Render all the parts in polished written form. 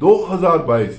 2022,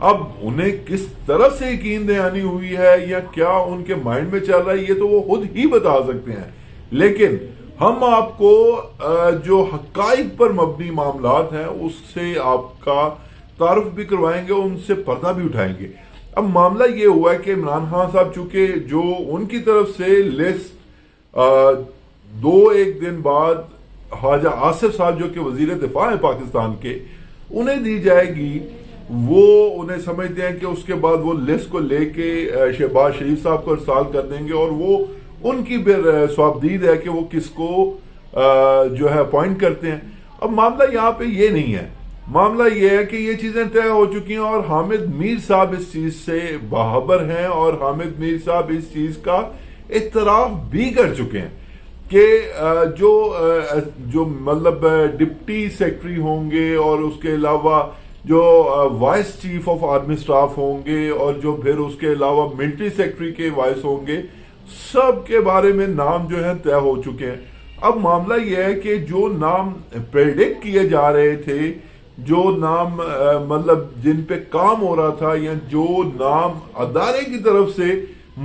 اب انہیں کس طرف سے یقین دہانی ہوئی ہے یا کیا ان کے مائنڈ میں چل رہا ہے، یہ تو وہ خود ہی بتا سکتے ہیں، لیکن ہم آپ کو جو حقائق پر مبنی معاملات ہیں اس سے آپ کا تعارف بھی کروائیں گے، ان سے پردہ بھی اٹھائیں گے۔ اب معاملہ یہ ہوا ہے کہ عمران خان صاحب چونکہ جو ان کی طرف سے لسٹ 2-1 دن بعد خواجہ آصف صاحب جو کہ وزیر دفاع ہیں پاکستان کے، انہیں دی جائے گی، وہ انہیں سمجھتے ہیں کہ اس کے بعد وہ لسٹ کو لے کے شہباز شریف صاحب کو ارسال کر دیں گے، اور وہ ان کی صوابدید ہے کہ وہ کس کو جو ہے اپوائنٹ کرتے ہیں۔ اب معاملہ یہاں پہ یہ نہیں ہے، معاملہ یہ ہے کہ یہ چیزیں طے ہو چکی ہیں اور حامد میر صاحب اس چیز سے باخبر ہیں، اور حامد میر صاحب اس چیز کا اعتراف بھی کر چکے ہیں کہ جو مطلب ڈپٹی سیکرٹری ہوں گے اور اس کے علاوہ جو vice chief of army staff ہوں گے اور جو پھر اس کے علاوہ ملٹری سیکرٹری کے وائس ہوں گے، سب کے بارے میں نام جو ہیں طے ہو چکے ہیں۔ اب معاملہ یہ ہے کہ جو نام پریڈکٹ کیے جا رہے تھے، جو نام مطلب جن پہ کام ہو رہا تھا، یا جو نام ادارے کی طرف سے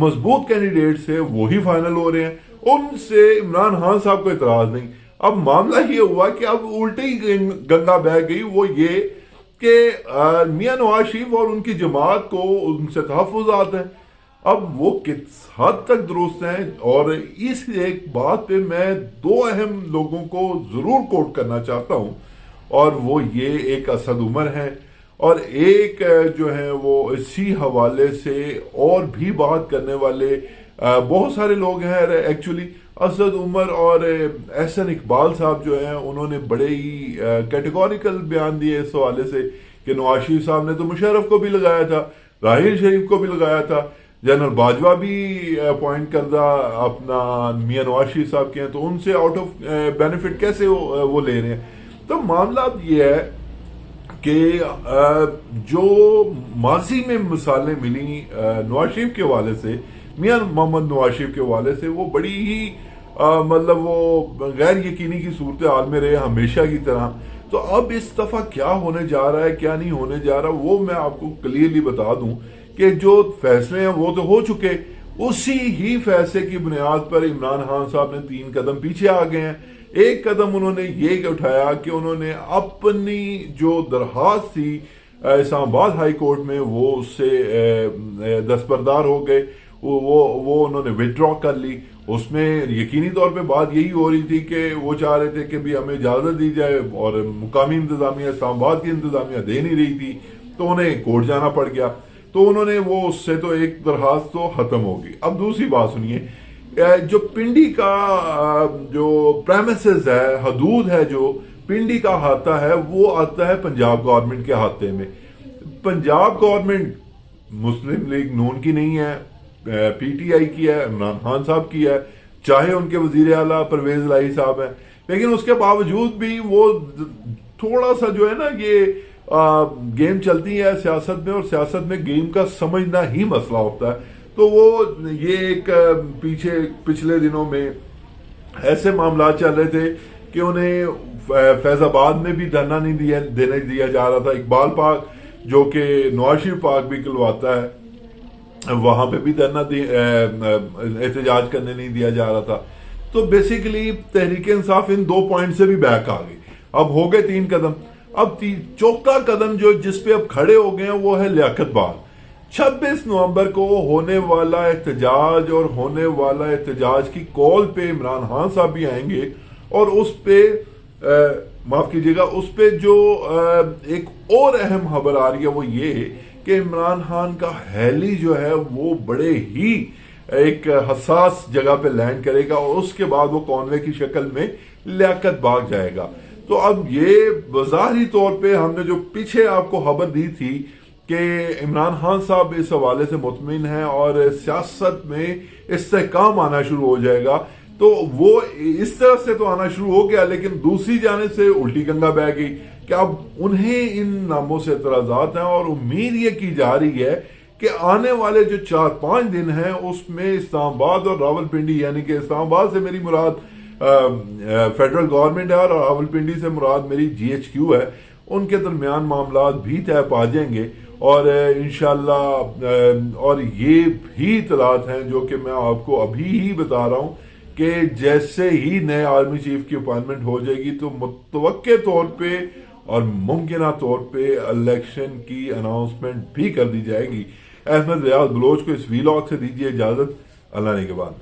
مضبوط کینڈیڈیٹس ہیں وہی فائنل ہو رہے ہیں، ان سے عمران خان صاحب کو اعتراض نہیں۔ اب معاملہ یہ ہوا کہ اب الٹی گنگا بہہ گئی، وہ یہ کہ میاں نواز شریف اور ان کی جماعت کو ان سے تحفظات ہیں۔ اب وہ کس حد تک درست ہیں، اور اس ایک بات پہ میں 2 اہم لوگوں کو ضرور کوٹ کرنا چاہتا ہوں، اور وہ یہ ایک اسد عمر ہیں، اور ایک جو ہیں وہ اسی حوالے سے اور بھی بات کرنے والے بہت سارے لوگ ہیں۔ ایکچولی اسد عمر اور احسن اقبال صاحب جو ہیں انہوں نے بڑے ہی کیٹیگوریکل بیان دیے اس حوالے سے کہ نواز شریف صاحب نے تو مشرف کو بھی لگایا تھا، راحیل شریف کو بھی لگایا تھا، جنرل باجوہ بھی اپوائنٹ کردہ اپنا میاں نواز شریف صاحب کے ہیں، تو ان سے آؤٹ آف بینیفٹ کیسے وہ لے رہے ہیں؟ تو معاملہ اب یہ ہے کہ جو ماضی میں مثالیں ملی نواز شریف کے حوالے سے، میاں محمد نواز شریف کے حوالے سے، وہ بڑی ہی مطلب وہ غیر یقینی کی صورتحال میں رہے ہمیشہ کی طرح۔ تو اب اس دفعہ کیا ہونے جا رہا ہے، کیا نہیں ہونے جا رہا، وہ میں آپ کو کلیئرلی بتا دوں کہ جو فیصلے ہیں وہ تو ہو چکے، اسی ہی فیصلے کی بنیاد پر عمران خان صاحب نے 3 قدم پیچھے آ گئے ہیں۔ ایک قدم انہوں نے یہ اٹھایا کہ انہوں نے اپنی جو درخواست تھی اسلام آباد ہائی کورٹ میں وہ اس سے دستبردار ہو گئے، وہ انہوں نے وڈرا کر لی۔ اس میں یقینی طور پہ بات یہی ہو رہی تھی کہ وہ چاہ رہے تھے کہ بھی ہمیں اجازت دی جائے، اور مقامی انتظامیہ اسلام آباد کی انتظامیہ دے نہیں رہی تھی، تو انہیں کورٹ جانا پڑ گیا، تو انہوں نے وہ اس سے تو ایک درخواست تو ختم ہوگی۔ اب دوسری بات سنیے، جو پنڈی کا جو پریمیسز ہے، حدود ہے، جو پنڈی کا احاطہ ہے، وہ آتا ہے پنجاب گورنمنٹ کے احاطے میں۔ پنجاب گورنمنٹ مسلم لیگ نون کی نہیں ہے، پی ٹی آئی کی ہے، عمران خان صاحب کی ہے، چاہے ان کے وزیر اعلیٰ پرویز الہی صاحب ہیں، لیکن اس کے باوجود بھی وہ تھوڑا سا جو ہے نا یہ گیم چلتی ہے سیاست میں، اور سیاست میں گیم کا سمجھنا ہی مسئلہ ہوتا ہے۔ تو وہ یہ ایک پچھلے دنوں میں ایسے معاملات چل رہے تھے کہ انہیں فیض آباد میں بھی دھرنا نہیں دینے دیا جا رہا تھا، اقبال پارک جو کہ نواز شریف پارک بھی کلواتا ہے وہاں پہ بھی دھرنا احتجاج کرنے نہیں دیا جا رہا تھا۔ تو بیسیکلی تحریک انصاف ان 2 پوائنٹ سے بھی بیک آ گئی۔ اب ہو گئے 3 قدم، اب 4تھا قدم جو جس پہ اب کھڑے ہو گئے ہیں وہ ہے لیاقت بار۔ 26 نومبر کو ہونے والا احتجاج، اور ہونے والا احتجاج کی کال پہ عمران خان صاحب بھی آئیں گے، اور اس پہ معاف کیجیے گا، اس پہ جو ایک اور اہم خبر آ رہی ہے وہ یہ کہ عمران خان کا ہیلی جو ہے وہ بڑے ہی ایک حساس جگہ پہ لینڈ کرے گا، اور اس کے بعد وہ کانوے کی شکل میں لیاقت باغ جائے گا۔ تو اب یہ بظاہری طور پہ ہم نے جو پیچھے آپ کو خبر دی تھی کہ عمران خان صاحب اس حوالے سے مطمئن ہیں اور سیاست میں استحکام آنا شروع ہو جائے گا، تو وہ اس طرح سے تو آنا شروع ہو گیا، لیکن دوسری جانب سے الٹی گنگا بہہ گئی کہ اب انہیں ان ناموں سے اعتراضات ہیں، اور امید یہ کی جا رہی ہے کہ آنے والے جو 4-5 دن ہیں اس میں اسلام آباد اور راول پنڈی، یعنی کہ اسلام آباد سے میری مراد فیڈرل گورنمنٹ ہے اور راول پنڈی سے مراد میری GHQ ہے، ان کے درمیان معاملات بھی طے پا جائیں گے، اور انشاءاللہ اور یہ بھی اطلاعات ہیں جو کہ میں آپ کو ابھی ہی بتا رہا ہوں کہ جیسے ہی نئے آرمی چیف کی اپائنٹمنٹ ہو جائے گی تو متوقع طور پہ اور ممکنہ طور پہ الیکشن کی اناؤنسمنٹ بھی کر دی جائے گی۔ احمد ریاض بلوچ کو اس ویلاگ سے دیجیے اجازت، اللہ نے کے بعد۔